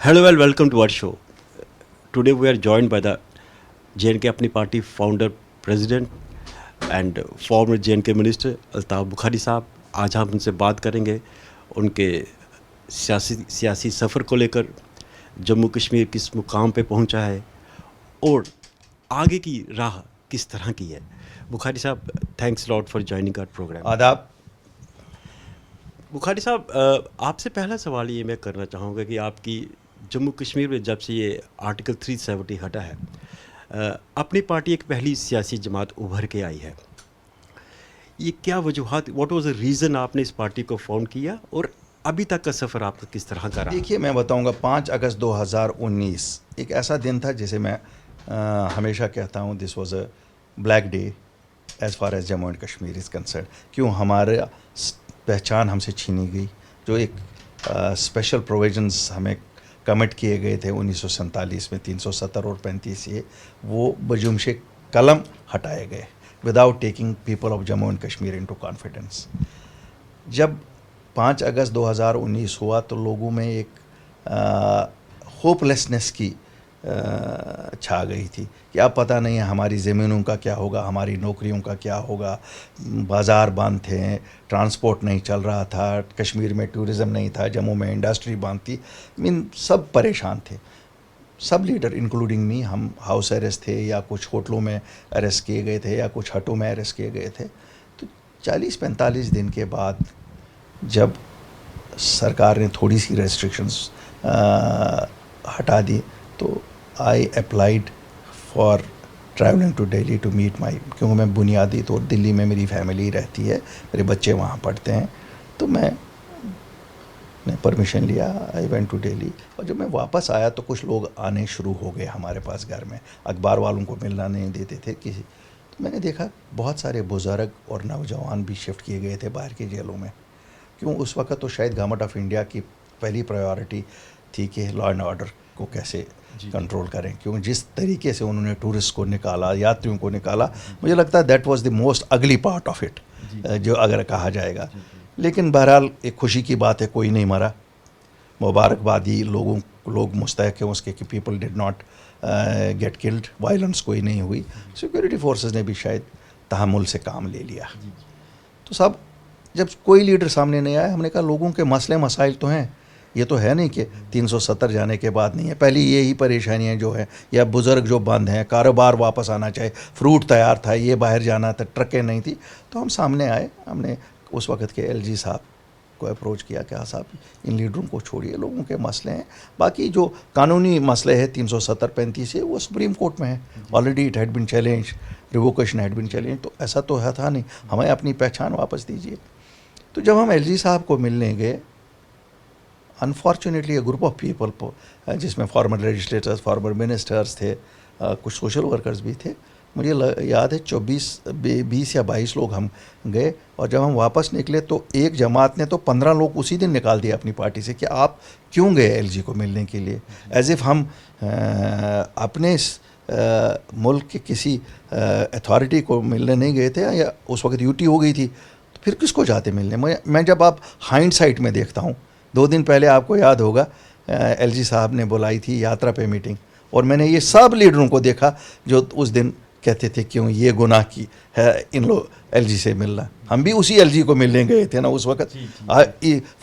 Hello and welcome to our show. Today we are joined by the JNK अपनी party founder president and farmer JNK minister Altaf Bukhari साहब. आज हम उनसे बात करेंगे उनके सियासी सफ़र को लेकर, जम्मू कश्मीर किस मुकाम पे पहुंचा है और आगे की राह किस तरह की है. Bukhari sahab, thanks lot for joining our program. आदाब. बुखारी साहब, आपसे पहला सवाल ये मैं करना चाहूँगा कि आपकी जम्मू कश्मीर में जब से ये आर्टिकल 370 हटा है, अपनी पार्टी एक पहली सियासी जमात उभर के आई है. ये क्या वजूहात, व्हाट वाज द रीज़न आपने इस पार्टी को फाउंड किया और अभी तक का सफ़र आपका किस तरह का रहा? देखिए, मैं बताऊंगा 5 अगस्त 2019 एक ऐसा दिन था जिसे मैं हमेशा कहता हूँ this was a black day as far as Jammu and Kashmir is concern. क्यों हमारा पहचान हमसे छीनी गई. जो एक स्पेशल प्रोविजंस हमें कमिट किए गए थे 1947 में 370 और 35 ये वो बजुमशे कलम हटाए गए without taking people of Jammu and Kashmir into confidence. जब 5 अगस्त 2019 हुआ तो लोगों में एक होपलेसनेस की छा गई थी कि अब पता नहीं है हमारी ज़मीनों का क्या होगा, हमारी नौकरियों का क्या होगा. बाज़ार बंद थे, ट्रांसपोर्ट नहीं चल रहा था, कश्मीर में टूरिज़म नहीं था, जम्मू में इंडस्ट्री बंद थी. मीन सब परेशान थे. सब लीडर इंक्लूडिंग मी, हम हाउस अरेस्ट थे या कुछ होटलों में अरेस्ट किए गए थे या कुछ हटों में अरेस्ट किए गए थे. तो 40-45 दिन के बाद जब सरकार ने थोड़ी सी रेस्ट्रिक्शंस हटा दी तो I applied for travelling to Delhi to meet my, क्योंकि मैं बुनियादी तौर दिल्ली में मेरी फैमिली रहती है, मेरे बच्चे वहाँ पढ़ते हैं. तो मैंने परमिशन लिया, आई वेंट टू दिल्ली. और जब मैं वापस आया तो कुछ लोग आने शुरू हो गए हमारे पास घर में. अखबार वालों को मिलना नहीं देते थे किसी. तो मैंने देखा बहुत सारे बुज़ुर्ग और नौजवान भी शिफ्ट किए गए थे बाहर की जेलों में. क्यों उस वक्त तो शायद गवर्नमेंट ऑफ इंडिया की पहली प्रायोरिटी थी कि लॉ एंड ऑर्डर को कैसे कंट्रोल करें. क्योंकि जिस तरीके से उन्होंने टूरिस्ट को निकाला, यात्रियों को निकाला, मुझे लगता है दैट वाज द मोस्ट अगली पार्ट ऑफ इट, जो अगर कहा जाएगा. लेकिन बहरहाल एक खुशी की बात है, कोई नहीं मरा. मुबारकबादी लोग मुस्तैक हैं उसके कि people did not get killed, violence कोई नहीं हुई. सिक्योरिटी फोर्सेस ने भी शायद तहम्मुल से काम ले लिया. तो सब जब कोई लीडर सामने नहीं आया, हमने कहा लोगों के मसले मसाइल तो हैं. ये तो है नहीं कि 370 जाने के बाद नहीं है. पहली यही परेशानियां जो हैं, या बुज़ुर्ग जो बंद हैं, कारोबार वापस आना चाहिए, फ्रूट तैयार था, ये बाहर जाना था, ट्रकें नहीं थी. तो हम सामने आए, हमने उस वक्त के LG साहब को अप्रोच किया कि हाँ साहब, इन लीडरों को छोड़िए, लोगों के मसले हैं. बाकी जो कानूनी मसले हैं 370-35 है वो सुप्रीम कोर्ट में है. Already it had been challenge, revocation had been challenge. तो ऐसा तो है था नहीं, हमें अपनी पहचान वापस दीजिए. तो जब हम LG साहब को मिलने गए, अनफॉर्चुनेटली ग्रुप ऑफ पीपल जिसमें फॉर्मर लेजिस्लेटर्स, फॉर्मर मिनिस्टर्स थे, कुछ सोशल वर्कर्स भी थे. मुझे याद है 20 या 22 लोग हम गए. और जब हम वापस निकले तो एक जमात ने तो 15 लोग उसी दिन निकाल दिए अपनी पार्टी से कि आप क्यों गए LG को मिलने के लिए. एज इफ़ हम अपने मुल्क के किसी अथॉरिटी को मिलने नहीं गए थे, या उस वक्त UT हो गई थी, तो फिर किसको जाते मिलने. मैं जब आप हाइंडसाइट में देखता हूँ, 2 दिन पहले आपको याद होगा LG साहब ने बुलाई थी यात्रा पे मीटिंग, और मैंने ये सब लीडरों को देखा जो उस दिन कहते थे क्यों ये गुनाह की है इन लोग LG से मिलना. हम भी उसी LG को मिलने गए थे ना उस वक्त.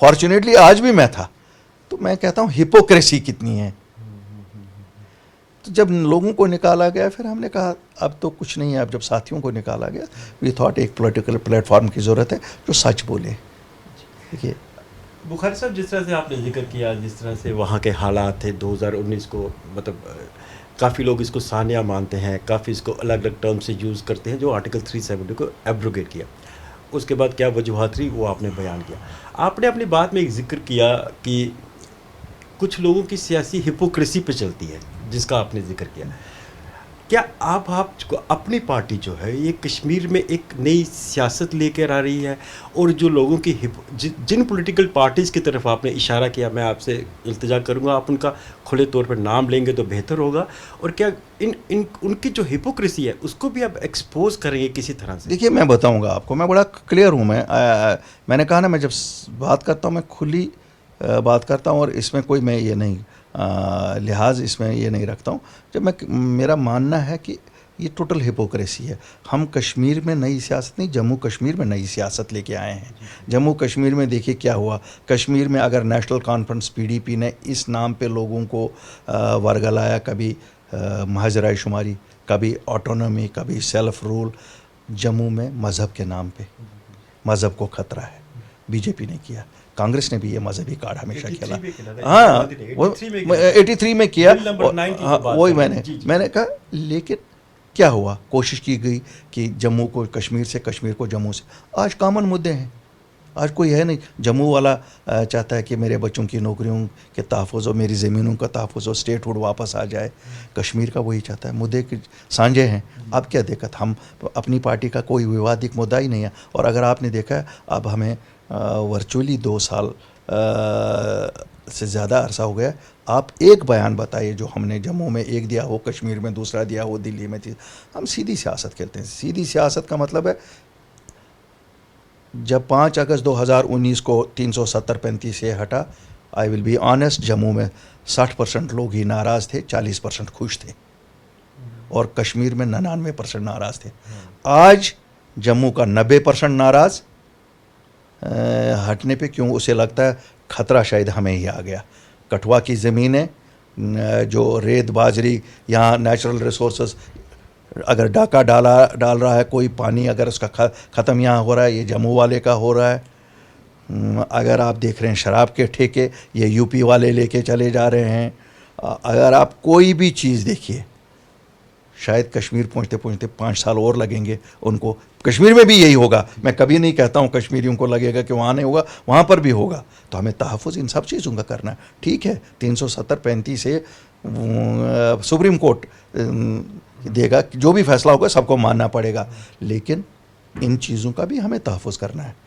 फॉर्चुनेटली आज भी मैं था. तो मैं कहता हूँ हिपोक्रेसी कितनी है. तो जब लोगों को निकाला गया, फिर हमने कहा अब तो कुछ नहीं है. अब जब साथियों को निकाला गया, वी थॉट एक पॉलिटिकल प्लेटफॉर्म की ज़रूरत है जो सच बोले. देखिए बुखारी साहब, जिस तरह से आपने जिक्र किया, जिस तरह से वहाँ के हालात थे 2019 को, मतलब काफ़ी लोग इसको सानिया मानते हैं, काफ़ी इसको अलग अलग टर्म से यूज़ करते हैं, जो आर्टिकल 370 को एब्रोगेट किया. उसके बाद क्या वजूहत रही वो आपने बयान किया. आपने अपनी बात में एक जिक्र किया कि कुछ लोगों की सियासी हिपोक्रेसी पे चलती है, जिसका आपने जिक्र किया. क्या आप अपनी पार्टी जो है ये कश्मीर में एक नई सियासत लेकर आ रही है, और जो लोगों की जिन पॉलिटिकल पार्टीज़ की तरफ आपने इशारा किया, मैं आपसे इल्तिजा करूंगा आप उनका खुले तौर पर नाम लेंगे तो बेहतर होगा, और क्या उनकी जो हिपोक्रेसी है उसको भी आप एक्सपोज करेंगे किसी तरह से? देखिए, मैं बताऊंगा आपको, मैं बड़ा क्लियर हूँ. मैंने कहा ना, मैं जब बात करता हूँ मैं खुली बात करता हूँ, और इसमें कोई मैं ये नहीं लिहाज इसमें ये नहीं रखता हूँ। जब मैं मेरा मानना है कि ये टोटल हिपोक्रेसी है। हम कश्मीर में नई सियासत नहीं, जम्मू कश्मीर में नई सियासत लेके आए हैं। जम्मू कश्मीर में देखिए क्या हुआ। कश्मीर में अगर नेशनल कॉन्फ्रेंस पीडीपी ने इस नाम पे लोगों को वर्गलाया, कभी महजराई शुमारी, कभी ऑटोनॉमी, कभी सेल्फ रूल, जम्मू में मज़हब के नाम पे मज़हब को खतरा है। बीजेपी ने किया, कांग्रेस ने भी ये मजहबी कार्ड हमेशा खेला। हाँ, वो 83 में किया। वही मैंने कहा, लेकिन क्या हुआ, कोशिश की गई कि जम्मू को कश्मीर से, कश्मीर को जम्मू से। आज कॉमन मुद्दे हैं, आज कोई है नहीं। जम्मू वाला चाहता है कि मेरे बच्चों की नौकरियों के तहफ़्फ़ुज़ हो, मेरी ज़मीनों का तहफ़्फ़ुज़ हो, स्टेटहुड वापस आ जाए। कश्मीर का वही चाहता है। मुद्दे के साझे हैं। अब क्या दिक्कत, हम अपनी पार्टी का कोई विवादित मुद्दा ही नहीं है। और अगर आपने देखा है, अब हमें वर्चुअली 2 साल से ज़्यादा अरसा हो गया। आप एक बयान बताइए जो हमने जम्मू में एक दिया हो, कश्मीर में दूसरा दिया हो, दिल्ली में थी। हम सीधी सियासत खेलते हैं। सीधी सियासत का मतलब है, जब 5 अगस्त 2019 को 370-35 से हटा, आई विल बी ऑनेस्ट, जम्मू में 60% लोग ही नाराज़ थे, 40% खुश थे, और कश्मीर में 99% नाराज़ थे। आज जम्मू का 90% नाराज़ हटने पे, क्यों, उसे लगता है ख़तरा शायद हमें ही आ गया। कठुआ की ज़मीनें, जो रेत बाजरी, यहाँ नेचुरल रिसोर्सेज, अगर डाका डाल रहा है कोई, पानी अगर उसका ख़त्म यहाँ हो रहा है, ये जम्मू वाले का हो रहा है। अगर आप देख रहे हैं शराब के ठेके, ये यूपी वाले लेके चले जा रहे हैं। अगर आप कोई भी चीज़ देखिए, शायद कश्मीर पहुँचते पहुँचते 5 साल और लगेंगे उनको। कश्मीर में भी यही होगा। मैं कभी नहीं कहता हूँ कश्मीरियों को लगेगा कि वहाँ नहीं होगा, वहाँ पर भी होगा। तो हमें तहफ़्फ़ुज़ इन सब चीज़ों का करना है। ठीक है, 370-35 से सुप्रीम कोर्ट देगा, जो भी फैसला होगा सबको मानना पड़ेगा, लेकिन इन चीज़ों का भी हमें तहफ़्फ़ुज़ करना है।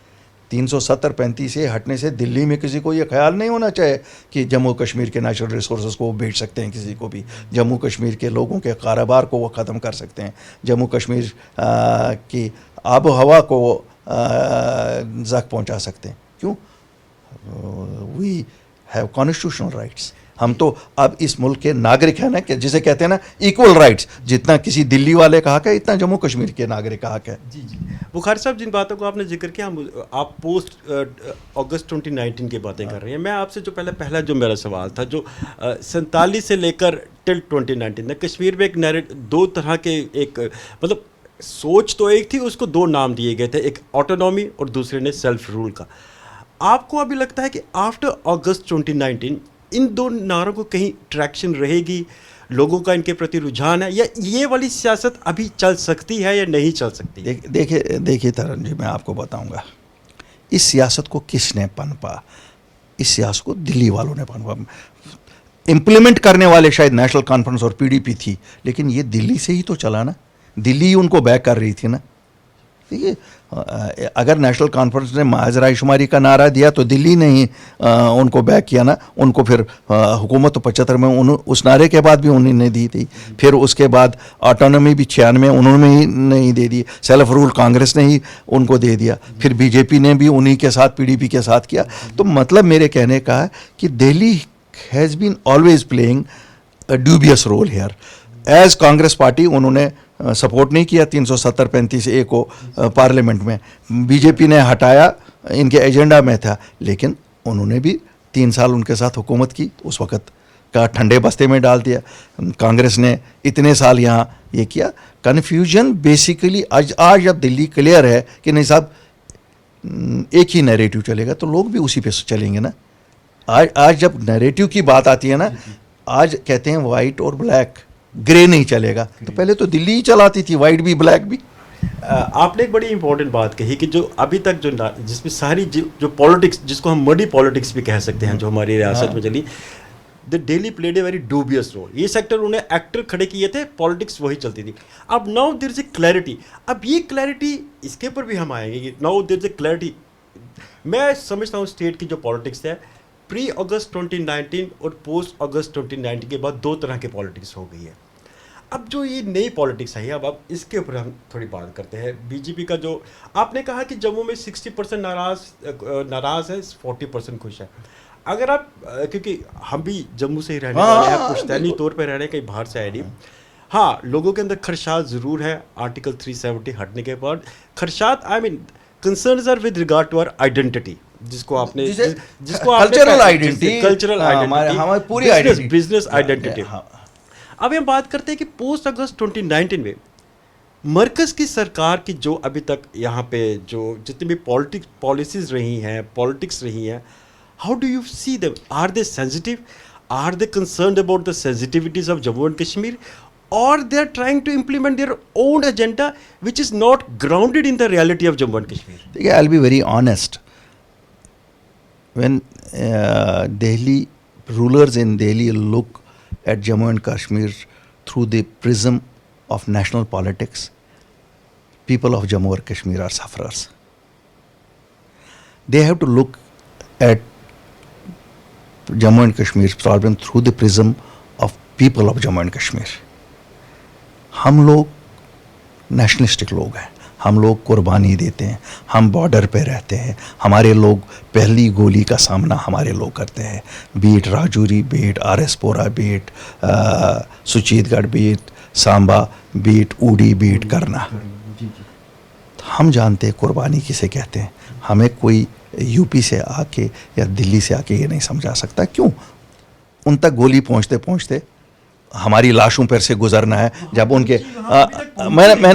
370-35 से हटने से दिल्ली में किसी को ये ख्याल नहीं होना चाहिए कि जम्मू कश्मीर के नेचुरल रिसोर्सेज को वो बेच सकते हैं किसी को भी। जम्मू कश्मीर के लोगों के कारोबार को वो ख़त्म कर सकते हैं। जम्मू कश्मीर की आब हवा को ज़ख्म पहुंचा सकते हैं। क्यों? We have constitutional rights. हम तो अब इस मुल्क के नागरिक हैं ना, कि जिसे कहते हैं ना इक्वल राइट्स। जितना किसी दिल्ली वाले का हक है, इतना जम्मू कश्मीर के नागरिक का हक है। जी जी। बुखारी साहब, जिन बातों को आपने जिक्र किया, आप पोस्ट अगस्त 2019 की बातें कर रही हैं। मैं आपसे जो पहला जो मेरा सवाल था, जो 47 से लेकर टिल 2019 कश्मीर में एक दो तरह के, एक मतलब सोच तो एक थी, उसको 2 नाम दिए गए थे, एक ऑटोनॉमी और दूसरे ने सेल्फ रूल का। आपको अभी लगता है कि आफ्टर अगस्त 2019 इन 2 नारों को कहीं ट्रैक्शन रहेगी, लोगों का इनके प्रति रुझान है, या ये वाली सियासत अभी चल सकती है या नहीं चल सकती? देखिए तरन जी, मैं आपको बताऊंगा, इस सियासत को किसने पनपा। इस सियासत को दिल्ली वालों ने पनपा। इम्प्लीमेंट करने वाले शायद नेशनल कॉन्फ्रेंस और पीडीपी थी, लेकिन ये दिल्ली से ही तो चला ना। दिल्ली ही उनको बैक कर रही थी ना। देखिए, अगर नेशनल कॉन्फ्रेंस ने महजराई शुमारी का नारा दिया तो दिल्ली ने ही उनको बैक किया ना। उनको फिर हुकूमत तो 75 में उस नारे के बाद भी उन्होंने दी थी। फिर उसके बाद ऑटोनॉमी भी 96 में उन्होंने ही नहीं दे दी। सेल्फ रूल कांग्रेस ने ही उनको दे दिया। फिर बीजेपी ने भी उन्हीं के साथ, पीडीपी के साथ किया। तो मतलब मेरे कहने का है कि Delhi has been always playing a dubious role here. As Congress party उन्होंने सपोर्ट नहीं किया 370-35A को पार्लियामेंट में। बीजेपी ने हटाया, इनके एजेंडा में था, लेकिन उन्होंने भी 3 साल उनके साथ हुकूमत की, उस वक़्त का ठंडे बस्ते में डाल दिया। कांग्रेस ने इतने साल यहाँ ये किया। कन्फ्यूजन बेसिकली आज जब दिल्ली क्लियर है कि नहीं साहब, एक ही नैरेटिव चलेगा, तो लोग भी उसी पे चलेंगे ना। आज जब नैरेटिव की बात आती है ना, आज कहते हैं वाइट और ब्लैक, ग्रे नहीं चलेगा। तो पहले तो दिल्ली ही चलाती थी, वाइट भी ब्लैक भी। आपने एक बड़ी इंपॉर्टेंट बात कही कि जो अभी तक जिसमें सारी जो पॉलिटिक्स, जिसको हम मडी पॉलिटिक्स भी कह सकते हैं, जो हमारी रियासत में चली, the Delhi played a very dubious role. ये सेक्टर उन्हें एक्टर खड़े किए थे, पॉलिटिक्स वही चलती थी। अब now there is a clarity. अब ये क्लैरिटी, इसके ऊपर भी हम आएंगे कि now there is a clarity. मैं समझता हूँ स्टेट की जो पॉलिटिक्स है, प्री अगस्त 2019 और पोस्ट अगस्त 2019 के बाद 2 तरह की पॉलिटिक्स हो गई है। अब जो ये नई पॉलिटिक्स है, अब इसके ऊपर हम थोड़ी बात करते हैं। बीजेपी का जो आपने कहा कि जम्मू में 60% नाराज़ है, 40% खुश है। अगर आप क्योंकि हम भी जम्मू से ही रहने हाँ, वाले हैं, हाँ, पुश्तैनी बिल्कुल। तौर पे रह रहे हैं, कहीं बाहर से आए नहीं। हाँ, लोगों के अंदर खदशात ज़रूर है आर्टिकल 370 हटने के बाद। खदशात I mean concerns are with regard to our identity, जिसको आपने जिसे जिसको आपने कल्चरल आइडेंटिटी, कल्चरल हमारे आइडेंटिटी, हमारी पूरी आइडेंटिटी, बिजनेस आइडेंटिटी। हाँ, अब हम बात करते हैं कि पोस्ट अगस्त 2019 में मरकज़ की सरकार की जो अभी तक यहाँ पे जो जितनी भी पॉलिसीज़ रही हैं, पॉलिटिक्स रही हैं, how do you see them? Are they sensitive? Are they concerned about the sensitivities of Jammu and Kashmir? और they are trying to implement their own agenda which is not grounded in the reality of Jammu and Kashmir? देखिए, I will be very honest, when Delhi rulers in Delhi look at Jammu and Kashmir through the prism of national politics, people of Jammu and Kashmir are sufferers. They have to look at Jammu and Kashmir's problem through the prism of people of Jammu and Kashmir. हम लोग nationalistic लोग हैं, हम लोग कुर्बानी देते हैं, हम बॉर्डर पे रहते हैं, हमारे लोग पहली गोली का सामना हमारे लोग करते हैं, beat Rajouri, beat R S Pura, beat Suchetgarh, beat Samba, beat Uri, beat करना। हम जानते हैं कुर्बानी किसे कहते हैं। हमें कोई यूपी से आके या दिल्ली से आके ये नहीं समझा सकता क्यों उन तक गोली पहुंचते पहुंचते हमारी लाशों पर से गुजरना है। जब उनके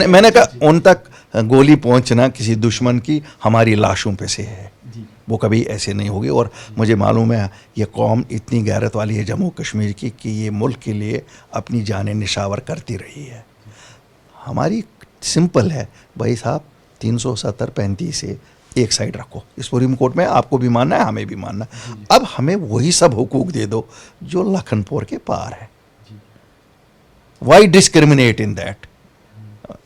मैंने कहा उन तक गोली पहुंचना किसी दुश्मन की हमारी लाशों पे से है, वो कभी ऐसे नहीं होगी। और मुझे मालूम है ये कौम इतनी गैरत वाली है जम्मू कश्मीर की कि ये मुल्क के लिए अपनी जानें निशावर करती रही है। हमारी सिंपल है भाई साहब, 370-35 से एक साइड रखो, इस सुप्रीम कोर्ट में आपको भी मानना है, हमें भी मानना है। अब हमें वही सब हुकूक दे दो जो लखनपुर के पार है। Why discriminate in that?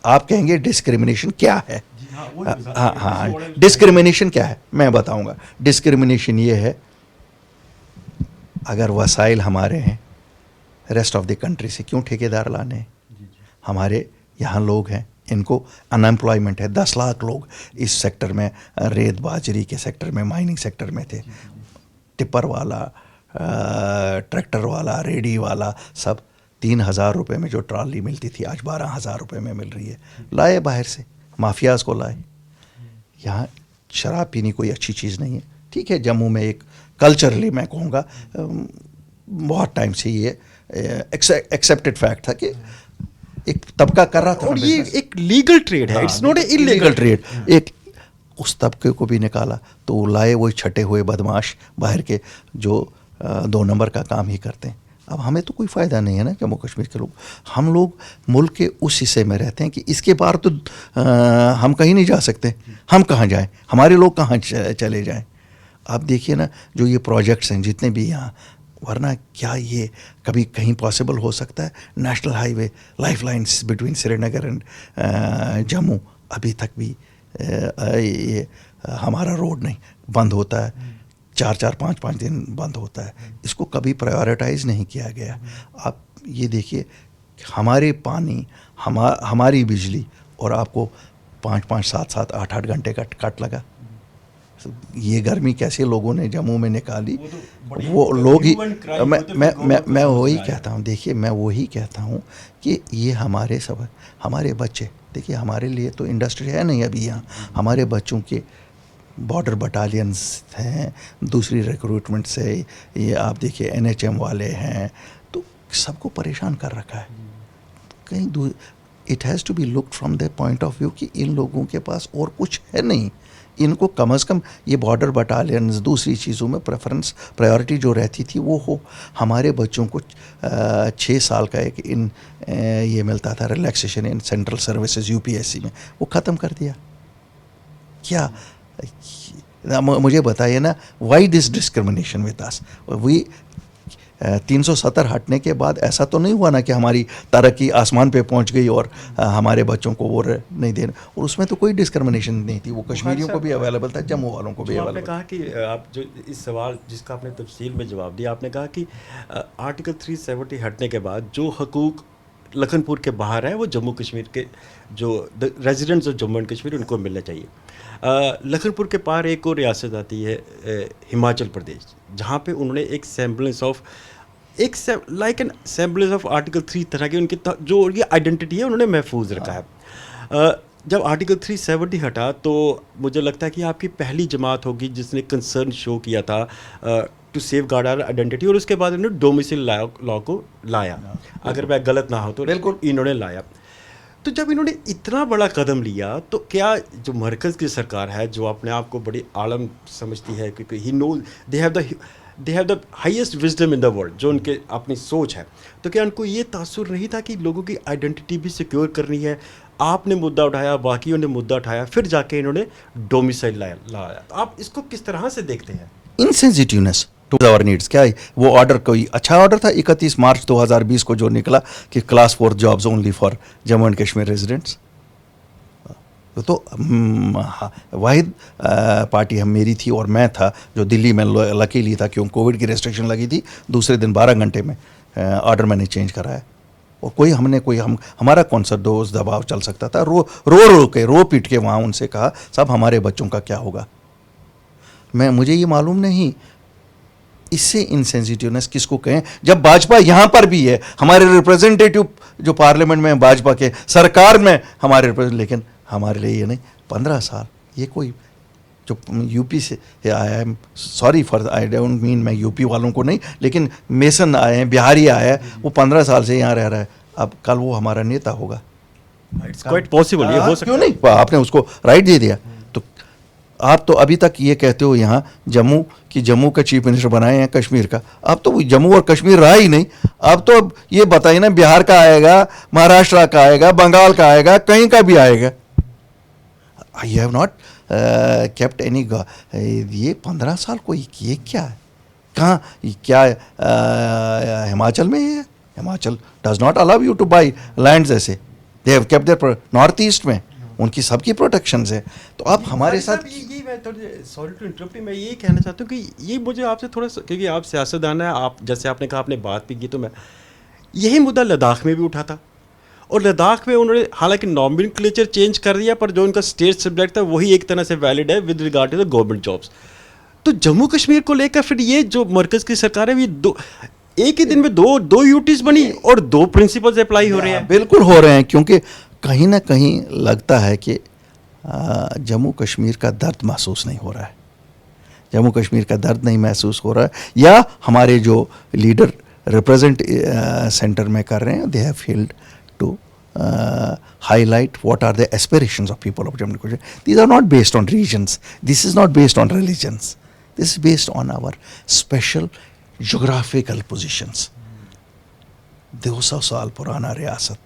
आप कहेंगे डिस्क्रिमिनेशन क्या है? हाँ, डिस्क्रिमिनेशन क्या है मैं बताऊंगा। डिस्क्रिमिनेशन ये है, अगर वसाइल हमारे हैं रेस्ट ऑफ द कंट्री से, क्यों ठेकेदार लाने? हमारे यहाँ लोग हैं, इनको अनएम्प्लॉयमेंट है, 10 लाख लोग इस सेक्टर में, रेत बाजरी के सेक्टर में, माइनिंग सेक्टर में थे। टिप्पर वाला, ट्रैक्टर वाला, रेडी वाला, सब 3,000 रुपये में जो ट्रॉली मिलती थी आज 12,000 रुपये में मिल रही है। लाए बाहर से, माफियाज को लाए। यहाँ शराब पीनी कोई अच्छी चीज़ नहीं है। ठीक है, जम्मू में एक कल्चरली मैं कहूँगा बहुत टाइम से ये एक्सेप्टेड फैक्ट था कि एक तबका कर रहा था, और ये एक लीगल ट्रेड है, it's not a illegal trade. एक उस तबके को भी निकाला तो लाए वो छटे हुए बदमाश बाहर के जो 2 नंबर का काम ही करते हैं। अब हमें तो कोई फ़ायदा नहीं है ना जम्मू कश्मीर के लोग। हम लोग मुल्क के उस हिस्से में रहते हैं कि इसके बाहर तो हम कहीं नहीं जा सकते। हम कहाँ जाएं? हमारे लोग कहाँ चले जाएं? आप देखिए ना जो ये प्रोजेक्ट्स हैं जितने भी यहाँ, वरना क्या ये कभी कहीं पॉसिबल हो सकता है? National highway, life lines between Srinagar and Jammu, अभी तक भी ये हमारा रोड नहीं बंद होता है, 4-4, 5-5 दिन बंद होता है। इसको कभी प्रायोरिटाइज़ नहीं किया गया। आप ये देखिए, हमारे पानी, हमारी बिजली, और आपको 5-5, 7-7, 8-8 घंटे का कट लगा। ये गर्मी कैसे लोगों ने जम्मू में निकाली, वो लोग ही। मैं वही कहता हूँ, देखिए मैं वही कहता हूँ कि ये हमारे सब, हमारे बच्चे, देखिए हमारे लिए तो इंडस्ट्री है नहीं अभी यहाँ। हमारे बच्चों के बॉर्डर बटालियंस हैं, दूसरी रिक्रूटमेंट से, ये आप देखिए NHM वाले हैं, तो सबको परेशान कर रखा है। कहीं it has to be looked from the point of view कि इन लोगों के पास और कुछ है नहीं। इनको कम से कम ये बॉर्डर बटालियंस, दूसरी चीज़ों में प्रेफरेंस, प्रायोरिटी जो रहती थी वो हो। हमारे बच्चों को 6 साल का एक ये मिलता था relaxation in central services UPSC में, वो ख़त्म कर दिया। क्या मुझे बताइए ना, why this discrimination with us? We 370 हटने के बाद ऐसा तो नहीं हुआ ना कि हमारी तरक्की आसमान पे पहुंच गई और हमारे बच्चों को वो नहीं देना। और उसमें तो कोई डिस्क्रिमिनेशन नहीं थी, वो कश्मीरियों को भी अवेलेबल था, जम्मू वालों को भी अवेलेबल। आपने कहा कि आप जो इस सवाल जिसका आपने तफसील में जवाब दिया, आपने कहा कि आर्टिकल 370 हटने के बाद जो हकूक़ लखनपुर के बाहर है वो जम्मू कश्मीर के जो residents of Jammu and Kashmir उनको मिलना चाहिए। लखनपुर के पार एक और रियासत आती है हिमाचल प्रदेश, जहाँ पे उन्होंने एक semblance of like an semblance of article 3 तरह की उनकी जो उनकी आइडेंटिटी है उन्होंने महफूज रखा है। जब आर्टिकल 370 हटा तो मुझे लगता है कि आपकी पहली जमात होगी जिसने कंसर्न शो किया था to safeguard our identity, और उसके बाद इन्होंने डोमिसाइल लॉ को लाया, अगर मैं गलत ना हो तो बिल्कुल इन्होंने लाया। तो जब इन्होंने इतना बड़ा कदम लिया तो क्या जो मरकज़ की सरकार है जो अपने आप को बड़ी आलम समझती है, क्योंकि he know they have the highest wisdom in the world, जो उनके अपनी सोच है, तो क्या उनको ये तासुर नहीं था कि लोगों की आइडेंटिटी भी सिक्योर करनी है? आपने मुद्दा उठाया, बाकियों ने मुद्दा उठाया, फिर जाके इन्होंने डोमिसाइल लाया। तो आप इसको किस तरह से देखते हैं? इनसेंसिटिवनेस टू आवर नीड्स। क्या है वो ऑर्डर? कोई अच्छा ऑर्डर था 31 मार्च 2020 को जो निकला कि class 4 jobs only for Jammu and Kashmir residents. तो वाहिद पार्टी हम मेरी थी और मैं था जो दिल्ली में लकीली था, क्यों कोविड की रेस्ट्रिक्शन लगी थी, दूसरे दिन 12 घंटे में ऑर्डर मैंने चेंज कराया। और हमारा कौन सा दोस्त दबाव चल सकता था? रो पीट के वहाँ उनसे कहा साहब हमारे बच्चों का क्या होगा। मुझे ये मालूम नहीं इससे इनसेंसिटिवनेस किसको कहें, जब भाजपा यहाँ पर भी है, हमारे रिप्रेजेंटेटिव जो पार्लियामेंट में भाजपा के सरकार में हमारे लेकिन हमारे लिए ये नहीं। 15 साल ये कोई जो यूपी से आया है, sorry for I don't mean मैं यूपी वालों को नहीं, लेकिन मेसन आए हैं, बिहारी आया है, वो 15 साल से यहाँ रह रहा है, अब कल वो हमारा नेता होगा। इट्स क्वाइट पॉसिबल, ये हो सकता क्यों नहीं? आपने उसको राइट दे दिया। तो आप तो अभी तक ये कहते हो यहाँ जम्मू का चीफ मिनिस्टर बनाए हैं कश्मीर का, अब तो जम्मू और कश्मीर रहा ही नहीं। अब तो ये बताइए ना, बिहार का आएगा, महाराष्ट्र का आएगा, बंगाल का आएगा, कहीं का भी आएगा। I have not kept any. ये 15 साल को ये क्या है? कहाँ क्या हिमाचल में है? Himachal does not allow you to buy lands ऐसे। They have kept their North East में उनकी सबकी प्रोटेक्शंस है। तो आप हमारे साथ ये मैं थोड़ी सॉरी टू इंटरप्ट, मैं ये कहना चाहता हूँ कि ये मुझे आपसे थोड़ा सा, क्योंकि आप सियासतदान हैं, आप जैसे आपने कहा आपने बात भी की, तो मैं यही मुद्दा लद्दाख में भी उठा था, और लद्दाख में उन्होंने हालांकि नॉमिनक्लेचर चेंज कर दिया, पर जो उनका स्टेट सब्जेक्ट था वही एक तरह से वैलिड है with regard to the government jobs. तो जम्मू कश्मीर को लेकर फिर ये जो मरकज़ की सरकार है, ये एक ही दिन में दो यूटीज बनी और 2 प्रिंसिपल्स अप्लाई हो रहे हैं। बिल्कुल हो रहे हैं, क्योंकि कहीं ना कहीं लगता है कि जम्मू कश्मीर का दर्द महसूस नहीं हो रहा है, जम्मू कश्मीर का दर्द नहीं महसूस हो रहा है, या हमारे जो लीडर रिप्रेजेंट सेंटर में कर रहे हैं, they have failed to highlight what are the aspirations of people of Jammu and Kashmir. These are not based on regions. This is not based on religions. This is based on our special geographical positions. 200 साल पुराना रियासत,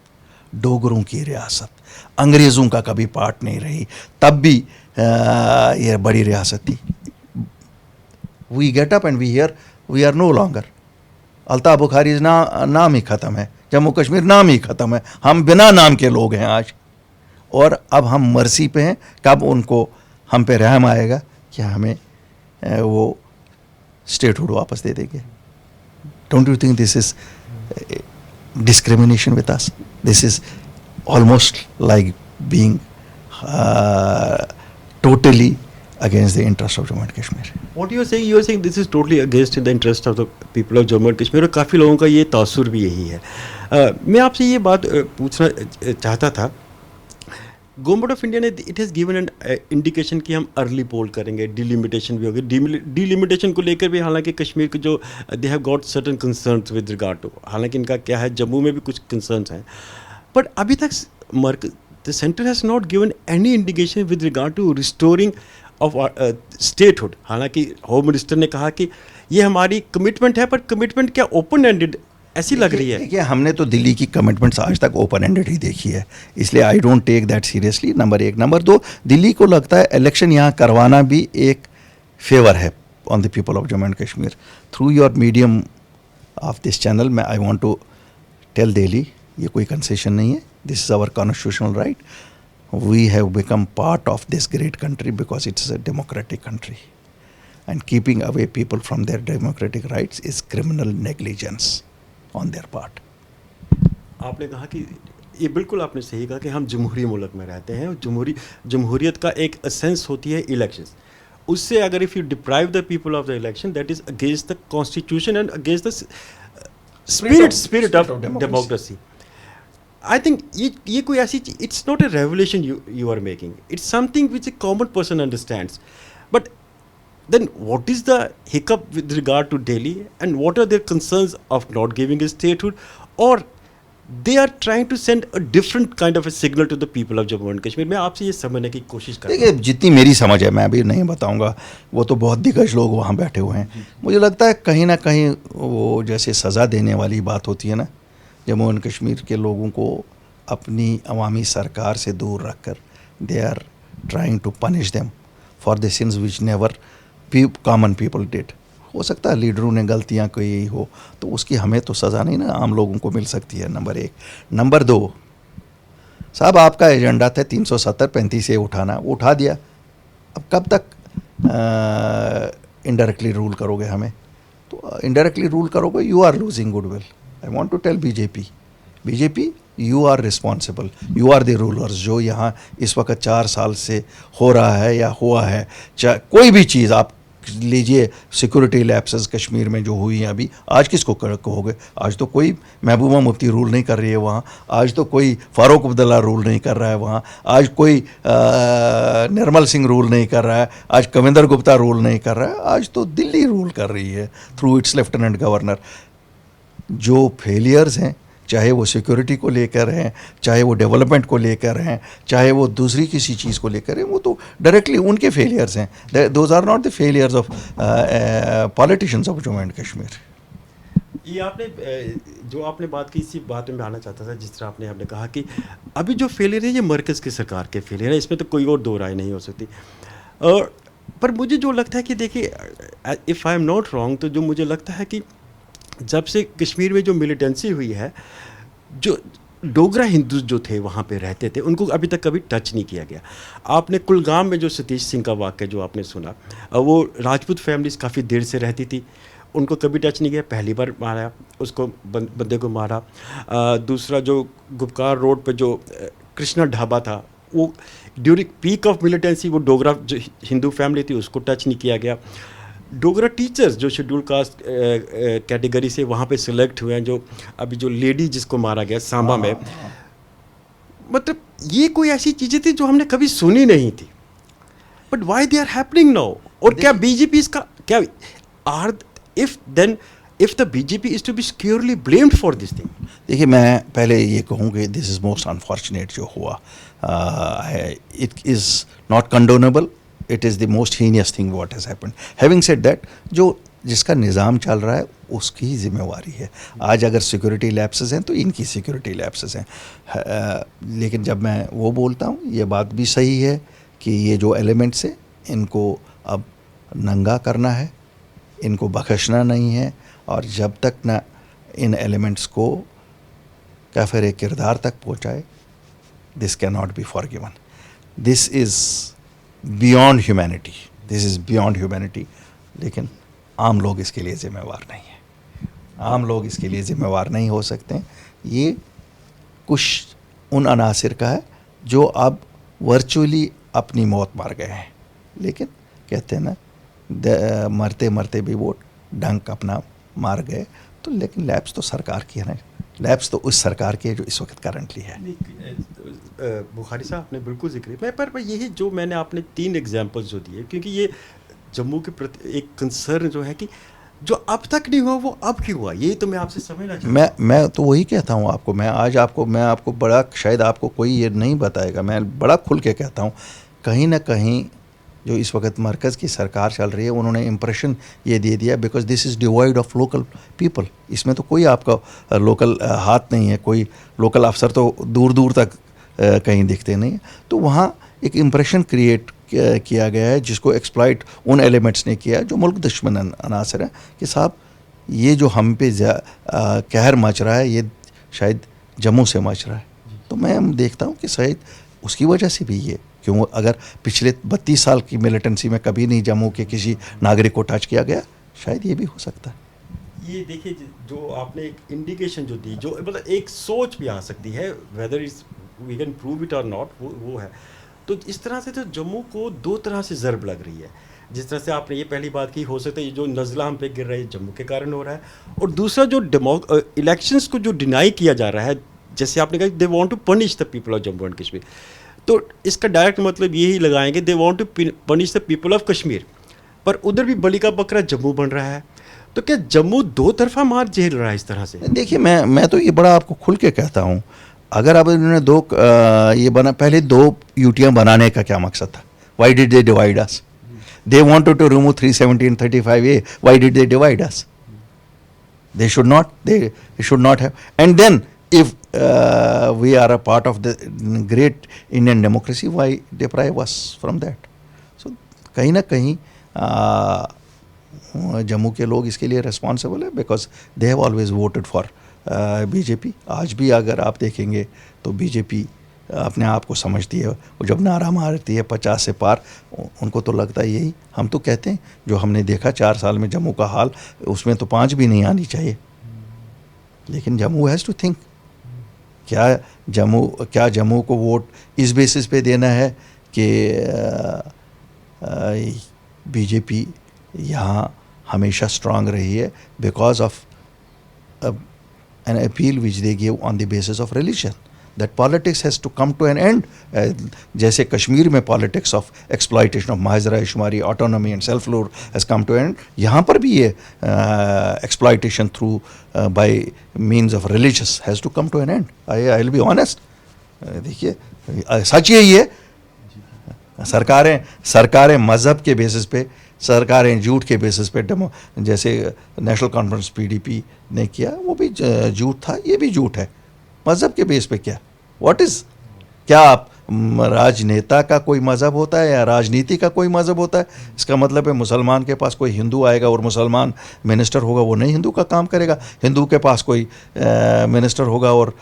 डोगरों की रियासत, अंग्रेज़ों का कभी part नहीं रही, तब भी ये बड़ी रियासत थी। We get up and we hear we are no longer. Altaf Bukhari नाम ही ख़त्म है, जम्मू कश्मीर नाम ही ख़त्म है, हम बिना नाम के लोग हैं आज। और अब हम मर्सी पे हैं, कब उनको हम पे रहम आएगा कि हमें वो स्टेटहुड वापस दे देंगे। Don't you think this is discrimination with us? This is almost like being totally against the interest of Jammu and Kashmir. What you are saying this is totally against the interest of the people of Jammu and Kashmir, और काफ़ी लोगों का ये तासुर भी यही है। मैं आपसे ये बात पूछना चाहता था, गवर्नमेंट ऑफ इंडिया ने it has given an indication कि हम अर्ली पोल करेंगे, डिलिमिटेशन भी होगी, डिलिमिटेशन को लेकर भी हालांकि कश्मीर के जो they have got certain concerns with regard to, हालांकि इनका क्या है जम्मू में भी कुछ कंसर्न्स हैं, बट अभी तक the center has not given any indication with regard to restoring of statehood. हालांकि होम मिनिस्टर ने कहा कि ये हमारी कमिटमेंट है, पर कमिटमेंट क्या ओपन एंडेड ऐसी लग रही है? देखिए, हमने तो दिल्ली की कमिटमेंट्स आज तक ओपन एंडेड ही देखी है, इसलिए I don't take that seriously. Number 1। Number 2, Delhi को लगता है इलेक्शन यहाँ करवाना भी एक फेवर है on the people of Jammu and Kashmir. Through your medium of this channel में I want to tell Delhi, ये कोई कंसेशन नहीं है, this is our constitutional right. We have become part of this great country because it's a democratic country, and keeping away people from their democratic rights is criminal negligence on their part. आपने कहा कि ये बिल्कुल आपने सही कहा कि हम जमहूरी मुल्क में रहते हैं और जमहूरियत का एक एसेंस होती है इलेक्शंस। उससे अगर if you deprive the people of the election, that is against the constitution and against the spirit of democracy. I think ये कोई ऐसी it's not a revolution you are making, it's something which a common person understands. But then what is the hiccup with regard to Delhi, and what are their concerns of not giving a statehood, or they are trying to send a different kind of a signal to the people of Jammu and Kashmir? मैं आपसे ये समझने की कोशिश कर रहा हूँ। देखिए, जितनी मेरी समझ है, मैं अभी नहीं बताऊंगा, वो तो बहुत दिग्गज लोग वहाँ बैठे हुए हैं। मुझे लगता है कहीं ना कहीं वो जैसे सज़ा देने वाली बात होती है ना, जम्मू एंड कश्मीर के लोगों को अपनी अवामी सरकार से दूर रखकर they are trying to punish them for the sins which never common people did. हो सकता है लीडरों ने गलतियां की हो, तो उसकी हमें तो सज़ा नहीं ना, आम लोगों को मिल सकती है, नंबर एक। नंबर दो, साहब आपका एजेंडा था 370-35 उठाना, वो उठा दिया। अब कब तक इनडायरेक्टली रूल करोगे हमें? तो इनडायरेक्टली रूल करोगे, you are losing goodwill. I want to tell BJP you are responsible, you are the rulers. जो यहाँ इस वक्त 4 साल से हो रहा है या हुआ है, चाहे कोई भी चीज़ आप लीजिए, सिक्योरिटी लैप्सेस कश्मीर में जो हुई हैं अभी, आज किसको कहोगे? आज तो कोई महबूबा मुफ्ती रूल नहीं कर रही है वहाँ, आज तो कोई फारूक अब्दुल्ला रूल नहीं कर रहा है वहाँ, आज कोई निर्मल सिंह रूल नहीं कर रहा है, आज कविंदर गुप्ता रूल नहीं कर रहा है, आज तो दिल्ली रूल कर रही है थ्रू इट्स लेफ्टिनेंट गवर्नर। जो फेलियर्स हैं, चाहे वो सिक्योरिटी को लेकर हैं, चाहे वो डेवलपमेंट को लेकर हैं, चाहे वो दूसरी किसी चीज़ को लेकर हैं, वो तो डायरेक्टली उनके फेलियर्स हैं। Those are not the failures of politicians of Jammu and Kashmir. ये आपने जो आपने बात की, इसी बात में आना चाहता था। जिस तरह आपने कहा कि अभी जो फेलियर है ये मरकज़ की सरकार के फेलियर है, इसमें तो कोई और दो राय नहीं हो सकती। और पर मुझे जो लगता है कि देखिए, if I am not wrong, तो जो मुझे लगता है कि जब से कश्मीर में जो मिलिटेंसी हुई है, जो डोगरा हिंदू जो थे वहाँ पे रहते थे, उनको अभी तक कभी टच नहीं किया गया। आपने कुलगाम में जो सतीश सिंह का वाक़या जो आपने सुना, वो राजपूत फैमिलीज़ काफ़ी देर से रहती थी, उनको कभी टच नहीं किया, पहली बार मारा उसको, बंदे को मारा। दूसरा जो गुपकार रोड पे जो कृष्णा ढाबा था, वो ड्यूरिंग पीक ऑफ मिलिटेंसी वो डोगरा जो हिंदू फैमिली थी उसको टच नहीं किया गया। डोगरा टीचर्स जो शेड्यूल कास्ट कैटेगरी से वहाँ पे सिलेक्ट हुए हैं, जो अभी जो लेडी जिसको मारा गया सांबा में, मतलब ये कोई ऐसी चीज़ें थी जो हमने कभी सुनी नहीं थी, but why they are happening now? और क्या बीजेपी इसका क्या or if the BJP is to be securely blamed for this thing? देखिए, मैं पहले ये कहूँ कि दिस इज़ मोस्ट अनफॉर्चुनेट जो हुआ, it is not condonable, it is the most heinous thing what has happened. Having said that, जो जिसका निज़ाम चल रहा है उसकी ही जिम्मेवारी है। आज अगर सिक्योरिटी लैप्सेस हैं तो इनकी सिक्योरिटी लैप्सेस हैं, लेकिन जब मैं वो बोलता हूँ, ये बात भी सही है कि ये जो एलिमेंट्स हैं इनको अब नंगा करना है, इनको बख्शना नहीं है, और जब तक ना इन एलिमेंट्स को काफ़िर किरदार तक पहुँचाए, this can not be forgiven. This is beyond humanity, this is beyond humanity. लेकिन आम लोग इसके लिए ज़िम्मेवार नहीं हैं, आम लोग इसके लिए ज़िम्मेवार नहीं हो सकते हैं। ये कुछ उन अनासिर का है जो अब वर्चुअली अपनी मौत मार गए हैं, लेकिन कहते हैं ना, मरते मरते भी वो डंक अपना मार गए। तो लेकिन लैब्स तो सरकार की है ना, लैब्स तो उस सरकार की है जो इस वक्त करंटली है। बुखारी साहब आपने बिल्कुल जिक्र, मैं पर यही जो मैंने आपने 3 एग्जांपल्स जो दिए, क्योंकि ये जम्मू के प्रति एक कंसर्न जो है कि जो अब तक नहीं हुआ वो अब क्यों हुआ, ये तो मैं आपसे समझना चाहता हूँ। मैं तो वही कहता हूँ आपको, मैं आपको बड़ा, शायद आपको कोई ये नहीं बताएगा, मैं बड़ा खुल के कहता हूँ, कहीं ना कहीं जो इस वक्त मरकज़ की सरकार चल रही है, उन्होंने इम्प्रेशन ये दे दिया because this is divide of local people. इसमें तो कोई आपका लोकल हाथ नहीं है, कोई लोकल अफसर तो दूर दूर तक कहीं दिखते नहीं। तो वहाँ एक इम्प्रेशन क्रिएट किया गया है, जिसको एक्सप्लॉइट उन एलिमेंट्स ने किया जो मुल्क दुश्मन अनासर है, कि साहब ये जो हम पे कहर मच रहा है ये शायद जम्मू से मच रहा है। तो मैं देखता हूँ कि शायद उसकी वजह से भी ये, क्यों अगर पिछले 32 साल की मिलिटेंसी में कभी नहीं जम्मू के किसी नागरिक को टच किया गया, शायद ये भी हो सकता है। ये देखिए जो आपने एक इंडिकेशन जो दी, जो मतलब एक सोच भी आ सकती है, whether is we can prove it और नॉट, वो है। तो इस तरह से तो जम्मू को दो तरह से ज़रब लग रही है। जिस तरह से आपने ये पहली बात की, हो सकता है ये जो नज़ला हम पे गिर रहा है जम्मू के कारण हो रहा है, और दूसरा जो इलेक्शंस को जो डिनाई किया जा रहा है, जैसे आपने कहा they want to punish the people of Jammu and Kashmir, तो इसका डायरेक्ट मतलब यही लगाएंगे they want to punish the people of Kashmir, पर उधर भी बलि का बकरा जम्मू बन रहा है। तो क्या जम्मू दो तरफा मार झेल रहा है इस तरह से? देखिए, मैं तो ये बड़ा आपको खुल के कहता हूँ, अगर अब इन्होंने ये बना, पहले दो यूटियाँ बनाने का क्या मकसद था? Why did they divide us? They wanted to remove 370 and 35A. Why did they divide us? They should not have. And then if we are a part of the great Indian democracy, why deprive us from that? So कहीं ना कहीं जम्मू के लोग इसके लिए responsible है, because they have always voted for BJP. आज भी अगर आप देखेंगे तो बीजेपी अपने आप को समझती है, वो जब नारा मारती है 50 से पार, उनको तो लगता है यही। हम तो कहते हैं जो हमने देखा 4 साल में जम्मू का हाल, उसमें तो 5 भी नहीं आनी चाहिए। लेकिन जम्मू हैज़ टू थिंक, क्या जम्मू को वोट इस बेसिस पे देना है कि बीजेपी यहाँ हमेशा स्ट्रांग रही है because of an appeal which they give on the basis of religion, that politics has to come to an end. जैसे कश्मीर में politics of exploitation of Mahazra Shumari, autonomy and self-rule has come to an end, यहाँ पर भी ये exploitation through by means of religious has to come to an end. I'll be honest. देखिए सच यही है, सरकारें मज़हब के बेसिस पे, सरकारें झूठ के बेसिस पे, जैसे नेशनल कॉन्फ्रेंस पीडीपी ने किया वो भी झूठ था, ये भी झूठ है। मज़हब के बेस पे क्या? व्हाट इज़, क्या आप राजनेता का कोई मज़हब होता है या राजनीति का कोई मज़हब होता है? इसका मतलब है मुसलमान के पास कोई हिंदू आएगा और मुसलमान मिनिस्टर होगा, वो नहीं हिंदू का काम करेगा। हिंदू के पास कोई मिनिस्टर होगा और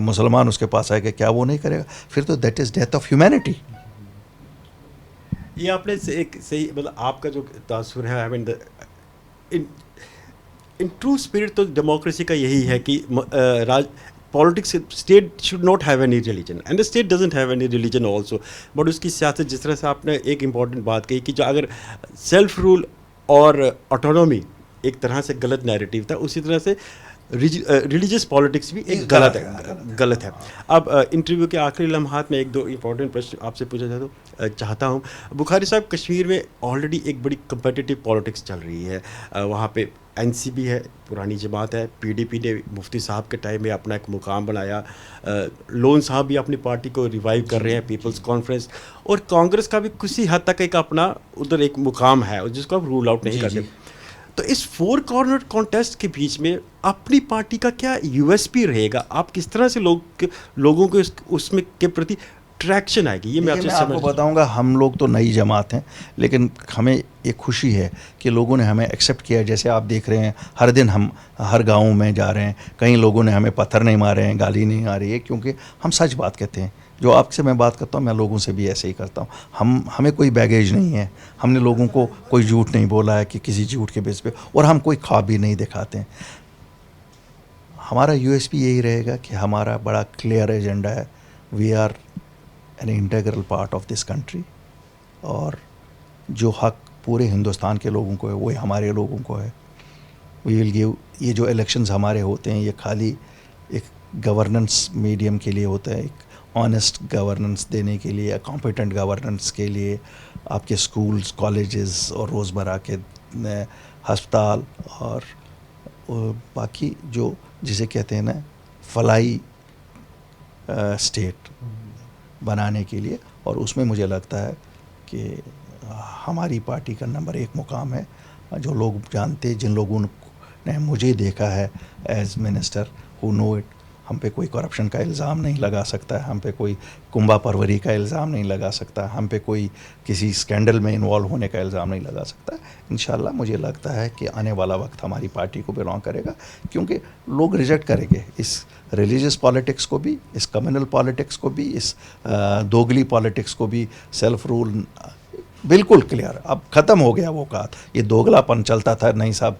मुसलमान उसके पास आएगा, क्या वो नहीं करेगा? फिर तो that is death of humanity. ये आपने एक सही, मतलब आपका जो तासुर है, I mean in true spirit तो डेमोक्रेसी का यही है कि politics, state should not have any religion and the state doesn't have any religion also, but उसकी सियासत, जिस तरह से आपने एक इम्पॉर्टेंट बात कही कि जो अगर सेल्फ रूल और ऑटोनॉमी एक तरह से गलत नैरेटिव था, उसी तरह से रिलीजियस पॉलिटिक्स भी एक गलत है। अब इंटरव्यू के आखिरी लम्हात में एक दो इम्पॉर्टेंट प्रश्न आपसे पूछा चाहता हूँ। बुखारी साहब, कश्मीर में ऑलरेडी एक बड़ी कंपेटिटिव पॉलिटिक्स चल रही है, वहाँ पे एनसीपी है, पुरानी जमात है, पीडीपी ने मुफ्ती साहब के टाइम में अपना एक मुकाम बनाया, लोन साहब भी अपनी पार्टी को रिवाइव कर रहे हैं, पीपल्स कॉन्फ्रेंस, और कांग्रेस का भी किसी हद तक एक अपना उधर एक मुकाम है जिसको आप रूल आउट नहीं करते। तो इस 4 कॉर्नर कॉन्टेस्ट के बीच में अपनी पार्टी का क्या यूएसपी रहेगा? आप किस तरह से लोगों को उसमें के प्रति ट्रैक्शन आएगी? ये मैं आपको बताऊंगा। हम लोग तो नई जमात हैं, लेकिन हमें एक खुशी है कि लोगों ने हमें एक्सेप्ट किया। जैसे आप देख रहे हैं, हर दिन हम हर गाँव में जा रहे हैं, कई लोगों ने हमें पत्थर नहीं मारे हैं, गाली नहीं आ रही है, क्योंकि हम सच बात कहते हैं। जो आपसे मैं बात करता हूँ, मैं लोगों से भी ऐसे ही करता हूँ। हमें कोई बैगेज नहीं है, हमने लोगों को कोई झूठ नहीं बोला है कि किसी झूठ के बेस पे, और हम कोई ख्वाब भी नहीं दिखाते हैं। हमारा यूएसपी यही रहेगा कि हमारा बड़ा क्लियर एजेंडा है, we are an integral part of this country, और जो हक पूरे हिंदुस्तान के लोगों को है वो हमारे लोगों को है। वी विल गिव, ये जो इलेक्शंस हमारे होते हैं ये खाली एक गवर्नेंस मीडियम के लिए होता है, एक ऑनेस्ट गवर्नेंस देने के लिए, कॉम्पिटेंट गवर्नेंस के लिए। आपके स्कूल्स, कॉलेजेस और रोज़मर्रा के अस्पताल और बाकी जो जिसे कहते हैं ना फलाई स्टेट बनाने के लिए, और उसमें मुझे लगता है कि हमारी पार्टी का नंबर 1 मुकाम है। जो लोग जानते, जिन लोगों ने मुझे देखा है as minister, who know it, हम पे कोई करप्शन का इल्ज़ाम नहीं लगा सकता है, हम पे कोई कुंभा परवरी का इल्ज़ाम नहीं लगा सकता, हम पे कोई किसी स्कैंडल में इन्वॉल्व होने का इल्ज़ाम नहीं लगा सकता। इंशाल्लाह मुझे लगता है कि आने वाला वक्त हमारी पार्टी को बिलोंग करेगा, क्योंकि लोग रिजेक्ट करेंगे इस रिलीजियस पॉलिटिक्स को भी, इस कम्युनल पॉलिटिक्स को भी, इस दोगली पॉलिटिक्स को भी, सेल्फ रूल। बिल्कुल क्लियर, अब ख़त्म हो गया वो बात। ये दोगलापन चलता था, नहीं साहब,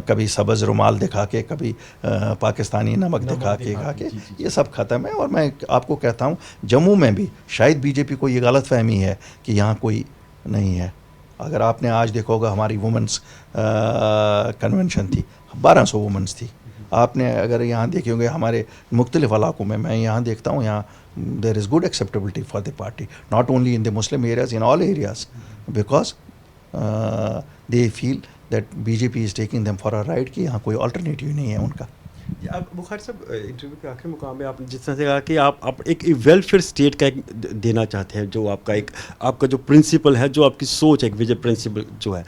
कभी सब्ज़ रुमाल दिखा के, कभी पाकिस्तानी नमक दिखा के जी, जी, ये जी। सब ख़त्म है। और मैं आपको कहता हूँ, जम्मू में भी शायद बीजेपी को ये गलत फहमी है कि यहाँ कोई नहीं है। अगर आपने आज देखा होगा, हमारी वुमेंस कन्वेंशन थी, 1200 वुमेंस थी। आपने अगर यहाँ देखे होंगे हमारे मुख्तलिफ इलाकों में, मैं यहाँ देखता हूँ, यहाँ there is good acceptability for the party, not only in the Muslim areas, in all areas, because they feel that BJP is taking them for a ride, कि यहाँ कोई अल्टरनेटिव नहीं है उनका। अब बुखारी साहब, इंटरव्यू के आखिरी मुकाम में आपने जिस तरह से कहा कि आप एक वेलफेयर स्टेट का एक देना चाहते हैं, जो आपका जो प्रिंसिपल है, जो आपकी सोच है, एक विजन प्रिंसिपल जो है।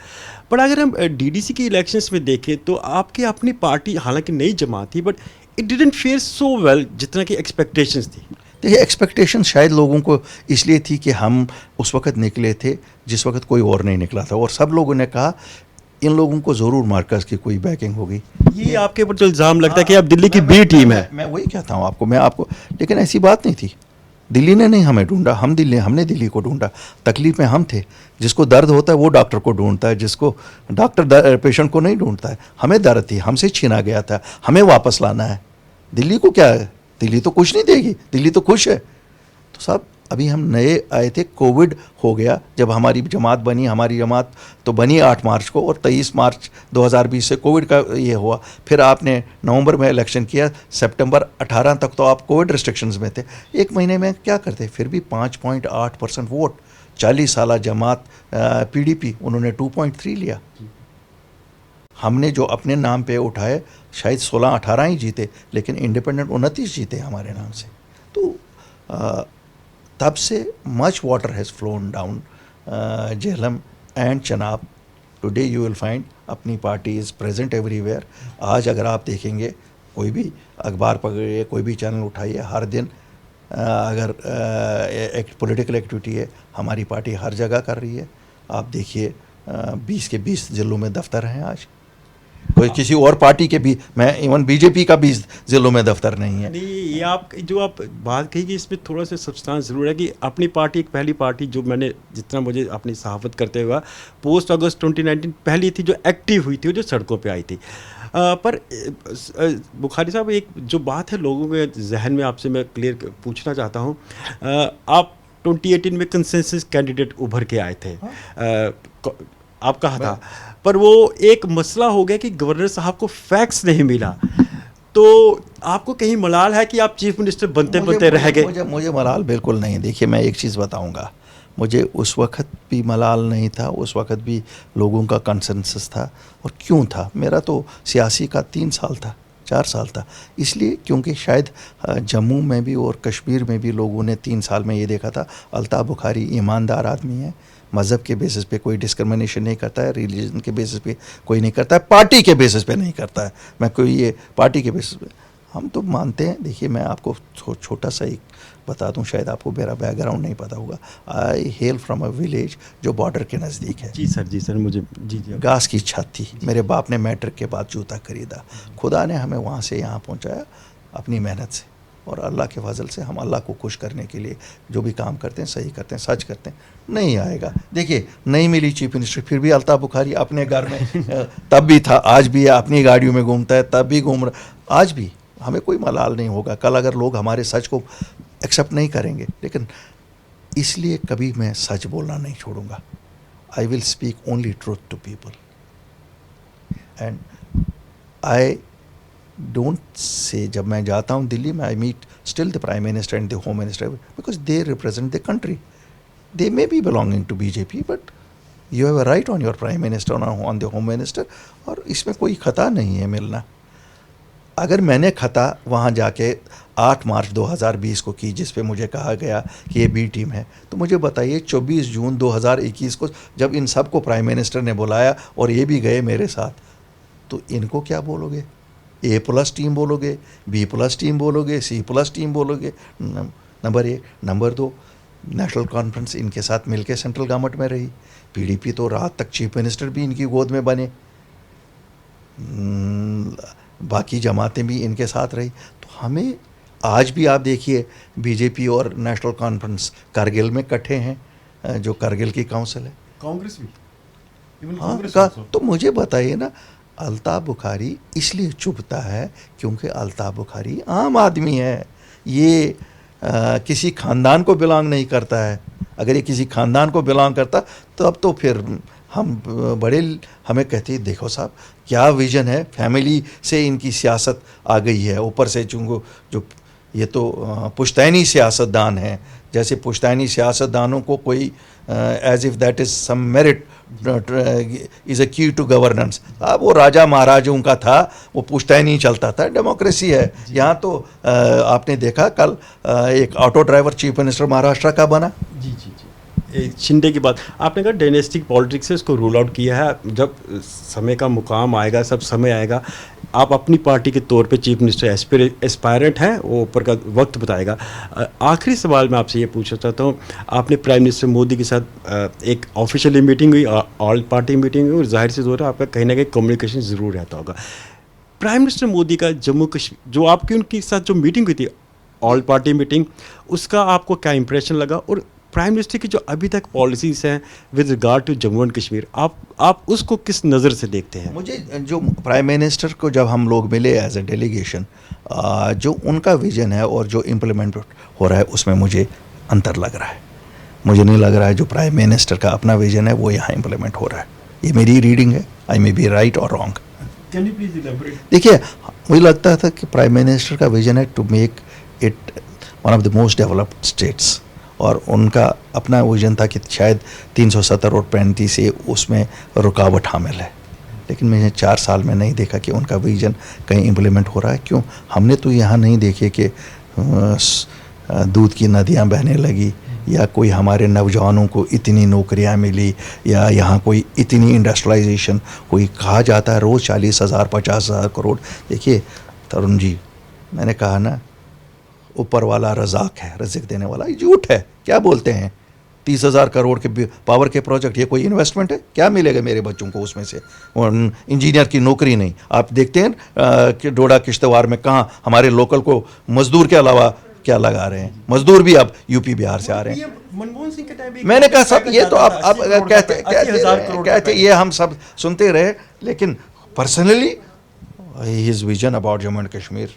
पर अगर हम डीडीसी की इलेक्शंस में देखें तो आपकी अपनी पार्टी हालांकि नई जमात थी, but it didn't fair so well जितना कि एक्सपेक्टेशंस थी। देखिए, एक्सपेक्टेशन शायद लोगों को इसलिए थी कि हम उस वक्त निकले थे जिस वक्त कोई और नहीं निकला था, और सब लोगों ने कहा इन लोगों को ज़रूर मार्कस की कोई बैकिंग होगी। ये आपके ऊपर जो इल्ज़ाम लगता है कि हाँ, आप दिल्ली की मैं- बी मैं- टीम मैं- है। मैं वही कहता हूँ आपको, लेकिन ऐसी बात नहीं थी। दिल्ली ने नहीं हमें ढूंढा, हमने दिल्ली को ढूंढा। तकलीफ में हम थे। जिसको दर्द होता है वो डॉक्टर को ढूंढता है, जिसको डॉक्टर पेशेंट को नहीं ढूंढता है। हमें दर्द थी, हमसे छीना गया था, हमें वापस लाना है। दिल्ली को क्या है, दिल्ली तो कुछ नहीं देगी, दिल्ली तो खुश है। तो साहब, अभी हम नए आए थे, कोविड हो गया, जब हमारी जमात बनी, हमारी जमात तो बनी 8 मार्च को, और 23 मार्च 2020 से कोविड का ये हुआ। फिर आपने नवंबर में इलेक्शन किया, सितंबर 18 तक तो आप कोविड रिस्ट्रिक्शंस में थे। एक महीने में क्या करते, फिर भी 5.8% वोट, 40 साल जमात पीडीपी, उन्होंने 2.3 लिया। हमने जो अपने नाम पे उठाए, शायद 16-18 ही जीते, लेकिन इंडिपेंडेंट 29 जीते हमारे नाम से। तो तब से much water has phloem down Jhelum and Chenab. Today you will find अपनी पार्टी इज़ प्रेजेंट एवरीवेयर। आज अगर आप देखेंगे, कोई भी अखबार पकड़िए, कोई भी चैनल उठाइए, हर दिन अगर एक पॉलिटिकल एक्टिविटी है, हमारी पार्टी हर जगह कर रही है। आप देखिए, 20 के 20 ज़िलों में दफ्तर हैं आज। कोई किसी और पार्टी के भी, मैं इवन बीजेपी का 20 ज़िलों में दफ्तर नहीं है। नहीं, ये आप जो आप बात कही कि इसमें थोड़ा सा सब्सटेंस ज़रूर है कि अपनी पार्टी एक पहली पार्टी जो मैंने जितना मुझे अपनी सहाफ़त करते हुआ पोस्ट अगस्त 2019 पहली थी जो एक्टिव हुई थी, जो सड़कों पे आई थी। पर बुखारी साहब, एक जो बात है लोगों के जहन में, आपसे मैं क्लियर पूछना चाहता हूँ। आप 2018 में कंसेंसस कैंडिडेट उभर के आए थे। आप कहा था, पर वो एक मसला हो गया कि गवर्नर साहब को फैक्स नहीं मिला, तो आपको कहीं मलाल है कि आप चीफ मिनिस्टर बनते बनते रह गए? मुझे मलाल बिल्कुल नहीं। देखिए, मैं एक चीज़ बताऊंगा, मुझे उस वक्त भी मलाल नहीं था, उस वक्त भी लोगों का कंसेंसस था। और क्यों था? मेरा तो सियासी का 3 साल था, 4 साल था। इसलिए क्योंकि शायद जम्मू में भी और कश्मीर में भी लोगों ने 3 साल में ये देखा था, अल्ताफ़ बुखारी ईमानदार आदमी है, मज़हब के बेसिस पे कोई डिस्क्रिमिनेशन नहीं करता है, रिलीजन के बेसिस पे कोई नहीं करता है, पार्टी के बेसिस पे नहीं करता है। मैं कोई ये पार्टी के बेसिस पे, हम तो मानते हैं। देखिए, मैं आपको छोटा सा एक बता दूं, शायद आपको मेरा बैकग्राउंड नहीं पता होगा। आई हेल फ्रॉम अ विलेज जो बॉर्डर के नज़दीक है। जी सर, मुझे जी जी घास की छत थी। मेरे बाप ने मैट्रिक के बाद जूता खरीदा। खुदा ने हमें वहाँ से यहाँ पहुँचाया अपनी मेहनत से, और अल्लाह के फजल से हम अल्लाह को खुश करने के लिए जो भी काम करते हैं, सही करते हैं, सच करते हैं। नहीं आएगा, देखिए, नहीं मिली चीफ मिनिस्टर, फिर भी अल्ताफ़ बुखारी अपने घर में तब भी था, आज भी है, अपनी गाड़ियों में घूमता है, तब भी घूम रहा, आज भी। हमें कोई मलाल नहीं होगा कल अगर लोग हमारे सच को एक्सेप्ट नहीं करेंगे, लेकिन इसलिए कभी मैं सच बोलना नहीं छोड़ूंगा। I will speak only truth to people, and I don't say, जब मैं जाता हूँ दिल्ली में, I meet still the prime minister and the home minister, because they represent the country. They may be belonging to BJP, but you have a right on your prime minister, on the home minister, और इसमें कोई खता नहीं है मिलना। अगर मैंने खता वहाँ जाके 8 मार्च 2020 को की, जिस पे मुझे कहा गया कि ये बी टीम है, तो मुझे बताइए 24 जून 2021 को जब इन सब को प्राइम मिनिस्टर ने बुलाया और ये भी गए मेरे साथ, तो इनको क्या बोलोगे? A+ टीम बोलोगे, B+ टीम बोलोगे, C+ टीम बोलोगे? नंबर 1। नंबर 2, नेशनल कॉन्फ्रेंस इनके साथ मिलके सेंट्रल गवर्नमेंट में रही। पीडीपी तो रात तक चीफ मिनिस्टर भी इनकी गोद में बने, बाकी जमातें भी इनके साथ रही। तो हमें आज भी आप देखिए, बीजेपी और नेशनल कॉन्फ्रेंस कारगिल में इकट्ठे हैं, जो कारगिल की काउंसिल है। कांग्रेस भी, इवन हाँ कांग्रेस का also। तो मुझे बताइए ना, अल्ताफ बुखारी इसलिए चुभता है क्योंकि अल्ताफ बुखारी आम आदमी है। ये किसी खानदान को बिलोंग नहीं करता है। अगर ये किसी खानदान को बिलोंग करता तब तो फिर हम बड़े हमें कहते देखो साहब क्या विजन है, फैमिली से इनकी सियासत आ गई है। ऊपर से चूँकि जो ये तो पुश्तैनी सियासतदान हैं, जैसे पुश्तैनी सियासतदानों को कोई as if that is some merit is a key to governance. अब वो राजा महाराजों का था, वो पुश्तैनी चलता था, डेमोक्रेसी है। यहाँ तो आपने देखा कल एक auto driver chief minister Maharashtra का बना। जी जी जी, शिंदे की बात आपने कहा, डायनेस्टिक पॉलिटिक्स से उसको रूल आउट किया है। जब समय का मुकाम आएगा, सब समय आएगा, आप अपनी पार्टी के तौर पे चीफ मिनिस्टर एस्पायरेंट हैं, वो ऊपर का वक्त बताएगा। आखिरी सवाल मैं आपसे ये पूछना चाहता हूँ, आपने प्राइम मिनिस्टर मोदी के साथ एक ऑफिशियली मीटिंग हुई, ऑल पार्टी मीटिंग हुई, और जाहिर सी तौर है आपका कहीं ना कहीं कम्युनिकेशन ज़रूर रहता होगा। प्राइम मिनिस्टर मोदी का जम्मू कश्मीर जो आपकी उनके साथ जो मीटिंग हुई थी, ऑल पार्टी मीटिंग, उसका आपको क्या इंप्रेशन लगा? और प्राइम मिनिस्टर की जो अभी तक पॉलिसीज हैं with regard to Jammu and Kashmir, आप उसको किस नज़र से देखते हैं? मुझे जो प्राइम मिनिस्टर को जब हम लोग मिले एज ए डेलीगेशन, जो उनका विजन है और जो इम्प्लीमेंट हो रहा है उसमें मुझे अंतर लग रहा है। मुझे नहीं लग रहा है जो प्राइम मिनिस्टर का अपना विजन है वो यहाँ इम्प्लीमेंट हो रहा है। ये मेरी रीडिंग है, आई मे बी राइट और wrong. Can you please elaborate? देखिए, मुझे लगता था कि प्राइम मिनिस्टर का विजन है to make it one of the most developed states, और उनका अपना विजन था कि शायद 370 और 35 से उसमें रुकावट हामिल है। लेकिन मैंने 4 साल में नहीं देखा कि उनका विजन कहीं इम्प्लीमेंट हो रहा है। क्यों? हमने तो यहाँ नहीं देखे कि दूध की नदियाँ बहने लगी, या कोई हमारे नौजवानों को इतनी नौकरियाँ मिली, या यहाँ कोई इतनी इंडस्ट्रियलाइजेशन। कोई कहा जाता है रोज़ 40,000 50,000 करोड़। देखिए तरुण जी, मैंने कहा ना, ऊपर वाला रज़ाक है, रज़िक देने वाला। ये झूठ है। क्या बोलते हैं 30,000 करोड़ के पावर के प्रोजेक्ट, ये कोई इन्वेस्टमेंट है? क्या मिलेगा मेरे बच्चों को उसमें से? इंजीनियर की नौकरी नहीं। आप देखते हैं कि डोडा किश्तवाड़ में कहाँ हमारे लोकल को मजदूर के अलावा क्या लगा रहे हैं? मजदूर भी अब यूपी बिहार से आ रहे हैं। मनमोहन सिंह के टाइम मैंने कहा सब ये तो आप कहते ये हम सब सुनते रहे, लेकिन personally his vision about Jammu and Kashmir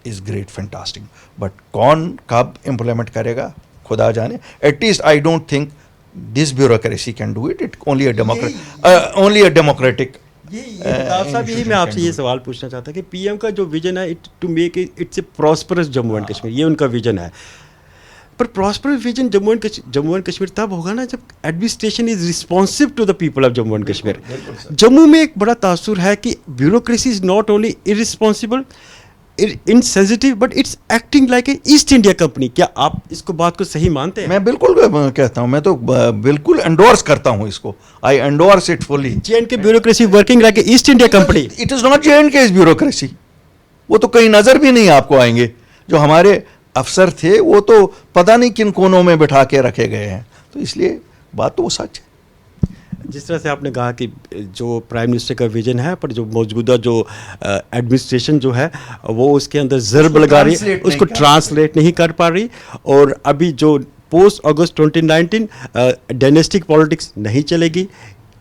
is great, fantastic. But कौन कब इम्प्लीमेंट करेगा खुदा जाने। At least I don't think this bureaucracy can do it. It only a democratic. यही मैं आपसे ये सवाल पूछना चाहता कि पीएम का जो विजन है, it to make its a prosperous Jammu and Kashmir, ये उनका विजन है। पर prosperous vision Jammu and Kashmir तब होगा ना जब administration is responsive to the people of Jammu and Kashmir. Jammu में एक बड़ा तासुर है कि bureaucracy is not only irresponsible, insensitive, but it's acting like a East India Company. क्या आप इसको बात को सही मानते हैं? मैं बिल्कुल कहता हूँ, मैं तो बिल्कुल एंडोर्स करता हूँ इसको। I endorse it fully. J and K bureaucracy working like a East India Company. It is not J and K bureaucracy. वो तो कहीं नज़र भी नहीं आपको आएंगे। जो हमारे अफसर थे वो तो पता नहीं किन कोनों में बिठा के रखे गए हैं। तो इसलिए बात तो वो सच है। जिस तरह से आपने कहा कि जो प्राइम मिनिस्टर का विजन है, पर जो मौजूदा जो एडमिनिस्ट्रेशन जो है वो उसके अंदर ज़र्ब लगा रही है, उसको ट्रांसलेट नहीं कर पा रही। और अभी जो पोस्ट अगस्त 2019 डायनेस्टिक पॉलिटिक्स नहीं चलेगी,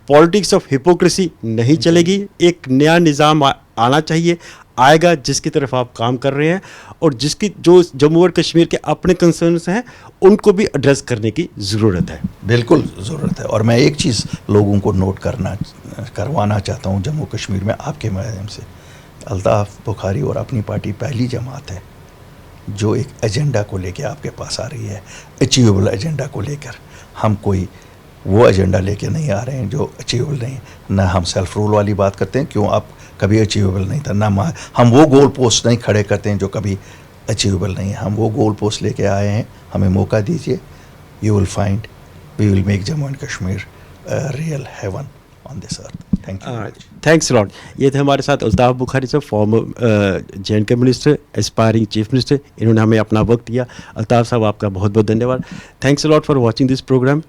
पॉलिटिक्स ऑफ हिपोक्रेसी नहीं चलेगी। एक नया निज़ाम आना चाहिए, आएगा, जिसकी तरफ आप काम कर रहे हैं, और जिसकी जो जम्मू और कश्मीर के अपने कंसर्न्स हैं उनको भी एड्रेस करने की ज़रूरत है। बिल्कुल ज़रूरत है। और मैं एक चीज़ लोगों को नोट करवाना चाहता हूँ जम्मू कश्मीर में आपके माध्यम से। अल्ताफ बुखारी और अपनी पार्टी पहली जमात है जो एक एजेंडा को लेके आपके पास आ रही है, अचीवेबल एजेंडा को लेकर। हम कोई वो एजेंडा लेके नहीं आ रहे हैं जो अचीवेबल नहीं। ना हम सेल्फ रूल वाली बात करते हैं, क्यों आप कभी अचीवेबल नहीं था। ना हम वो गोल पोस्ट नहीं खड़े करते हैं जो कभी अचीवेबल नहीं है। हम वो गोल पोस्ट लेके आए हैं, हमें मौका दीजिए। You will find we will make Jammu and Kashmir real heaven on this earth. Thank you. Thanks lot. ये थे हमारे साथ अल्ताफ बुखारी साहब, फॉर्मर जे.एंड.के मिनिस्टर, एस्पायरिंग चीफ मिनिस्टर। इन्होंने हमें अपना वक्त दिया। अल्ताफ साहब, आपका बहुत बहुत धन्यवाद। Thanks lot for watching this programme.